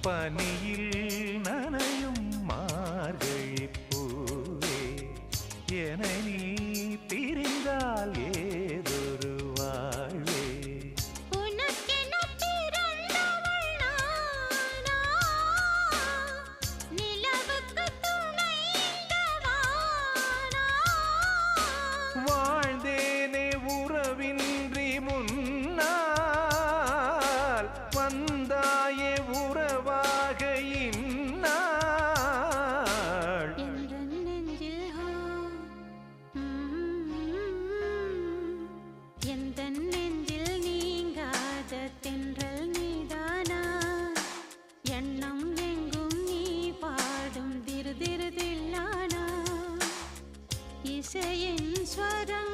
பனியில் நனையும் மார்கழிப் பூவே என நீ பிரிந்தால் ஏதொரு வாழ்வே வாழ்ந்தேனே உறவின்றி முன்னால் வந்தாயே உறவாக இந்நாள் எந்த நெஞ்சில் நீங்காத தென்றல் நீதானா எண்ணம் எங்கும் நீ பாடும் திரு திரு தில்லானா இசையின் ஸ்வரம்